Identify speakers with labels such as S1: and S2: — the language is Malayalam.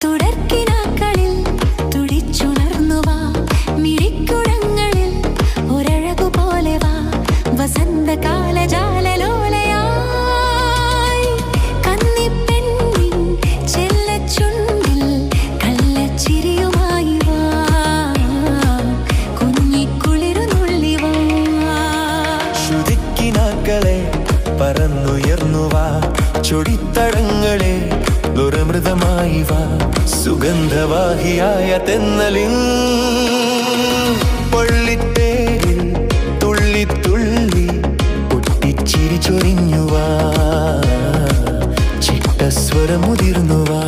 S1: തുടർക്കിനാക്കളിൽ തുടിച്ചുണർന്നുവാ, മിഴിക്കുഴങ്ങളിൽ ഒരഴകുപോലെ വാ, വസന്തകാല ജാലലോലയായി കന്നിപ്പെണ്ണിൻ ചെല്ലച്ചുണ്ടിൽ കള്ളച്ചിരിയുമായി വാ, കുഞ്ഞിക്കുളിരു നുള്ളി വാ.
S2: ശ്രുതിക്കിനാക്കളെ പറന്നുയർന്നുവാ, ചൊടിത്തടങ്ങളെ ദുരമൃതമായി വാ, സുഗന്ധവാഹിയായ തെന്നലിൻ പള്ളിത്തേരിൽ തുള്ളി തുള്ളി പൊട്ടിച്ചിരി ചൊരിഞ്ഞുവാ, ചിട്ടസ്വരമുതിർന്നുവാ.